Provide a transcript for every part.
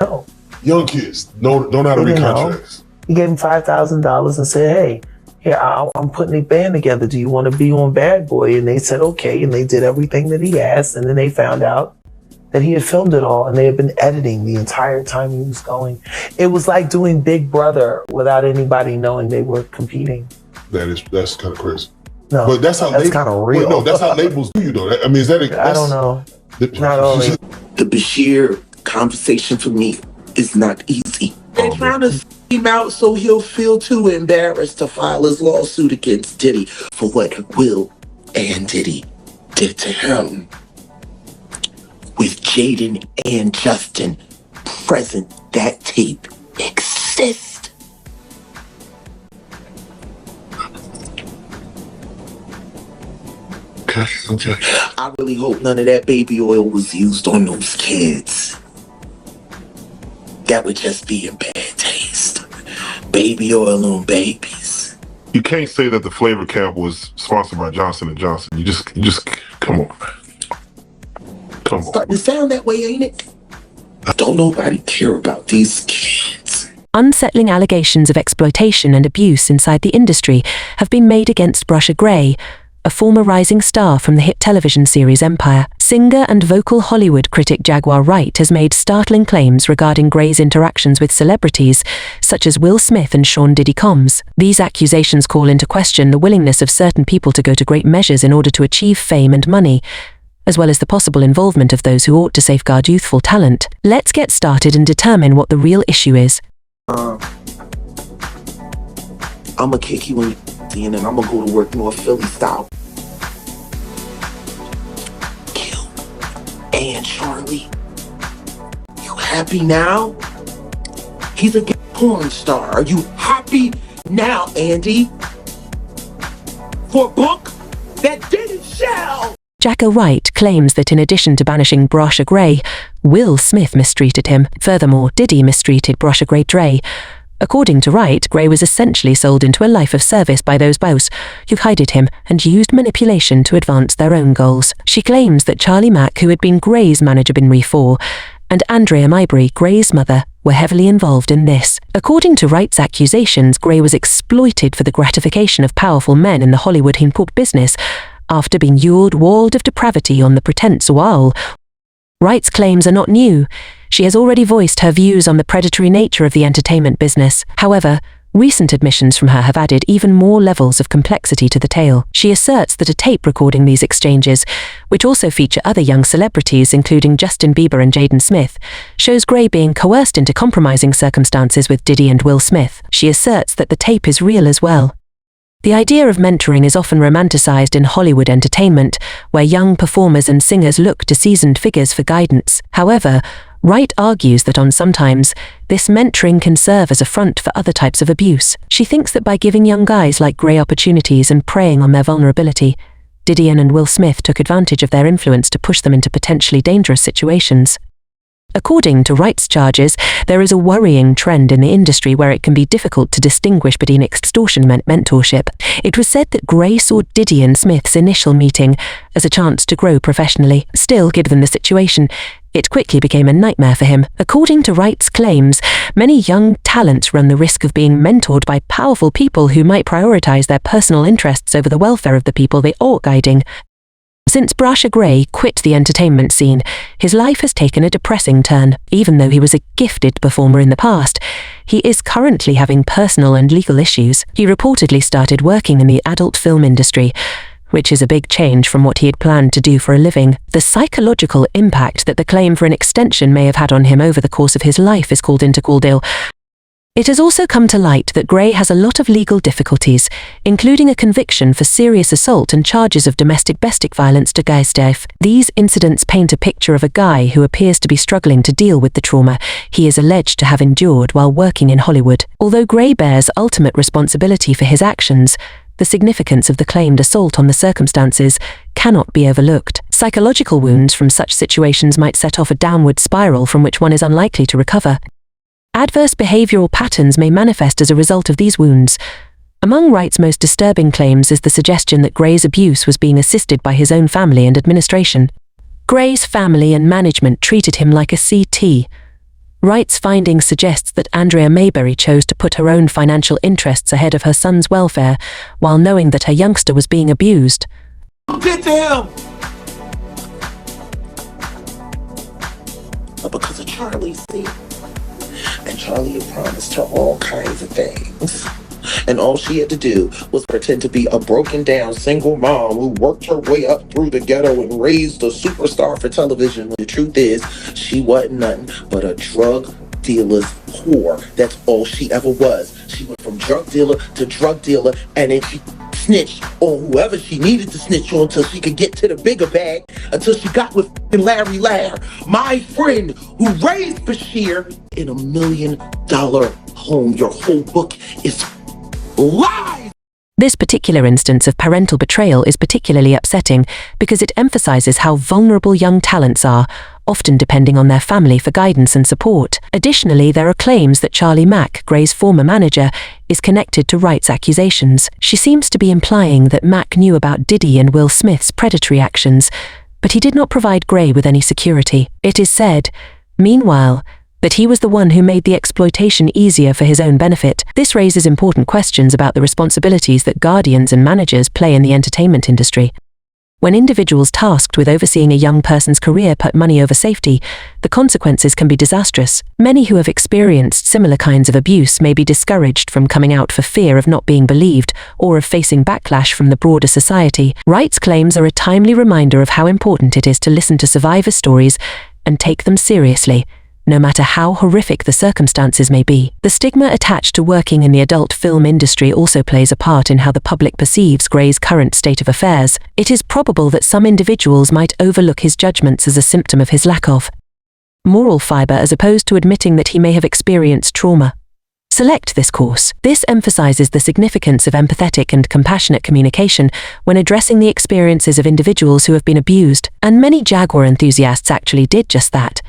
No. Young kids don't know how to read contracts. He gave him $5,000 and said, hey, here, I'm putting a band together. Do you want to be on Bad Boy? And they said, okay. And they did everything that he asked. And then they found out that he had filmed it all and they had been editing the entire time he was going. It was like doing Big Brother without anybody knowing they were competing. That's kind of crazy. No, but that's kind of real. No, that's how labels do you though. I mean, is that? I don't know. Not only. The Bryshere conversation for me is not easy. They're trying to him out so he'll feel too embarrassed to file his lawsuit against Diddy for what Will and Diddy did to him. With Jaden and Justin present, that tape exists. Okay. I really hope none of that baby oil was used on those kids. That would just be in bad taste. Baby oil on babies. You can't say that the flavor cap was sponsored by Johnson & Johnson. You just come on, man. Come on. Starting to sound that way, ain't it? Don't nobody care about these kids. Unsettling allegations of exploitation and abuse inside the industry have been made against Brasher Gray, a former rising star from the hit television series Empire. Singer and vocal Hollywood critic Jaguar Wright has made startling claims regarding Gray's interactions with celebrities such as Will Smith and Sean Diddy Combs. These accusations call into question the willingness of certain people to go to great measures in order to achieve fame and money, as well as the possible involvement of those who ought to safeguard youthful talent. Let's get started and determine what the real issue is. I'ma kick you in and then I'ma go to work North Philly style. Kill and Charlie. You happy now? He's a porn star. Are you happy now, Andy? For a book that didn't sell? Jaguar Wright claims that in addition to banishing Brasher Gray, Will Smith mistreated him. Furthermore, Diddy mistreated Brasher Gray. According to Wright, Gray was essentially sold into a life of service by those boss who hided him and used manipulation to advance their own goals. She claims that Charlie Mack, who had been Gray's manager in Re4, and Andrea Mabry, Gray's mother, were heavily involved in this. According to Wright's accusations, Gray was exploited for the gratification of powerful men in the Hollywood hip hop business after being walled of depravity on the pretense wall. Wright's claims are not new. She has already voiced her views on the predatory nature of the entertainment business. However, recent admissions from her have added even more levels of complexity to the tale. She asserts that a tape recording these exchanges, which also feature other young celebrities including Justin Bieber and Jaden Smith, shows Gray being coerced into compromising circumstances with Diddy and Will Smith. She asserts that the tape is real as well. The idea of mentoring is often romanticized in Hollywood entertainment, where young performers and singers look to seasoned figures for guidance. However, Wright argues that sometimes this mentoring can serve as a front for other types of abuse. She thinks that by giving young guys like Gray opportunities and preying on their vulnerability, Diddy and Will Smith took advantage of their influence to push them into potentially dangerous situations. According to Wright's charges, there is a worrying trend in the industry where it can be difficult to distinguish between extortion and mentorship. It was said that Gray saw Diddy and Smith's initial meeting as a chance to grow professionally. Still, given the situation, it quickly became a nightmare for him. According to Wright's claims, many young talents run the risk of being mentored by powerful people who might prioritize their personal interests over the welfare of the people they are guiding. Since Brasher Gray quit the entertainment scene, his life has taken a depressing turn. Even though he was a gifted performer in the past, he is currently having personal and legal issues. He reportedly started working in the adult film industry, which is a big change from what he had planned to do for a living. The psychological impact that the claim for an extension may have had on him over the course of his life is called into deal. It has also come to light that Gray has a lot of legal difficulties, including a conviction for serious assault and charges of domestic violence to Geistef. These incidents paint a picture of a guy who appears to be struggling to deal with the trauma he is alleged to have endured while working in Hollywood. Although Gray bears ultimate responsibility for his actions, the significance of the claimed assault on the circumstances cannot be overlooked. Psychological wounds from such situations might set off a downward spiral from which one is unlikely to recover. Adverse behavioral patterns may manifest as a result of these wounds. Among Wright's most disturbing claims is the suggestion that Gray's abuse was being assisted by his own family and administration. Gray's family and management treated him like a CT, Wright's findings suggests that Andrea Mayberry chose to put her own financial interests ahead of her son's welfare, while knowing that her youngster was being abused. Get to him! But because of Charlie, see? And Charlie had promised her all kinds of things. And all she had to do was pretend to be a broken down single mom who worked her way up through the ghetto and raised a superstar for television. The truth is, she wasn't nothing but a drug dealer's whore. That's all she ever was. She went from drug dealer to drug dealer, and then she snitched on whoever she needed to snitch on until she could get to the bigger bag, until she got with Larry Lair, my friend who raised Bryshere in $1 million home. Your whole book is lies! This particular instance of parental betrayal is particularly upsetting because it emphasizes how vulnerable young talents are, often depending on their family for guidance and support. Additionally, there are claims that Charlie Mack, Gray's former manager, is connected to Wright's accusations. She seems to be implying that Mack knew about Diddy and Will Smith's predatory actions, but he did not provide Gray with any security. It is said, meanwhile, that he was the one who made the exploitation easier for his own benefit. This raises important questions about the responsibilities that guardians and managers play in the entertainment industry. When individuals tasked with overseeing a young person's career put money over safety, the consequences can be disastrous. Many who have experienced similar kinds of abuse may be discouraged from coming out for fear of not being believed or of facing backlash from the broader society. Wright's claims are a timely reminder of how important it is to listen to survivor stories and take them seriously, no matter how horrific the circumstances may be. The stigma attached to working in the adult film industry also plays a part in how the public perceives Gray's current state of affairs. It is probable that some individuals might overlook his judgments as a symptom of his lack of moral fiber as opposed to admitting that he may have experienced trauma. Select this course. This emphasizes the significance of empathetic and compassionate communication when addressing the experiences of individuals who have been abused, and many Jaguar enthusiasts actually did just that.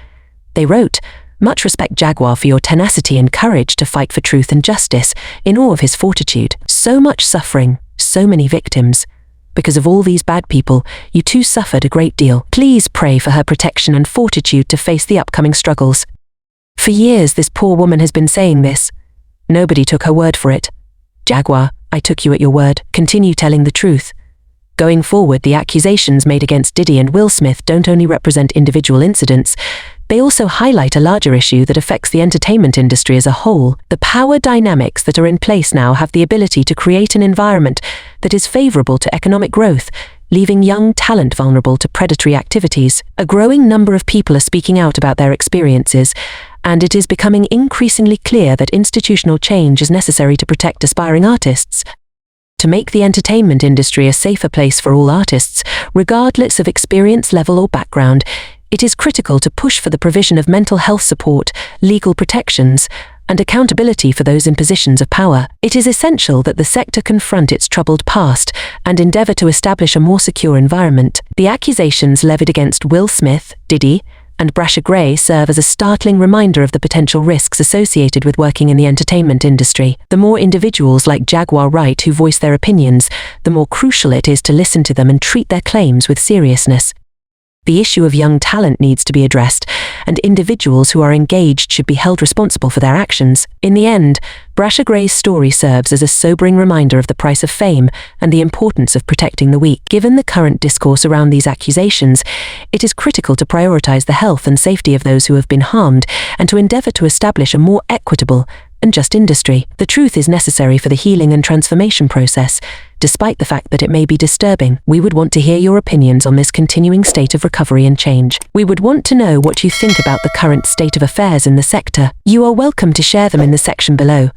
They wrote, "Much respect, Jaguar, for your tenacity and courage to fight for truth and justice, in awe of his fortitude. So much suffering, so many victims. Because of all these bad people, you too suffered a great deal. Please pray for her protection and fortitude to face the upcoming struggles." For years, this poor woman has been saying this. Nobody took her word for it. Jaguar, I took you at your word. Continue telling the truth. Going forward, the accusations made against Diddy and Will Smith don't only represent individual incidents, they also highlight a larger issue that affects the entertainment industry as a whole. The power dynamics that are in place now have the ability to create an environment that is favorable to economic growth, leaving young talent vulnerable to predatory activities. A growing number of people are speaking out about their experiences, and it is becoming increasingly clear that institutional change is necessary to protect aspiring artists. To make the entertainment industry a safer place for all artists, regardless of experience level or background, it is critical to push for the provision of mental health support, legal protections, and accountability for those in positions of power. It is essential that the sector confront its troubled past and endeavor to establish a more secure environment. The accusations levied against Will Smith, Diddy, and Brasher Gray serve as a startling reminder of the potential risks associated with working in the entertainment industry. The more individuals like Jaguar Wright who voice their opinions, the more crucial it is to listen to them and treat their claims with seriousness. The issue of young talent needs to be addressed, and individuals who are engaged should be held responsible for their actions. In the end, Brasher Gray's story serves as a sobering reminder of the price of fame and the importance of protecting the weak. Given the current discourse around these accusations, it is critical to prioritize the health and safety of those who have been harmed and to endeavor to establish a more equitable and just industry. The truth is necessary for the healing and transformation process, despite the fact that it may be disturbing. We would want to hear your opinions on this continuing state of recovery and change. We would want to know what you think about the current state of affairs in the sector. You are welcome to share them in the section below.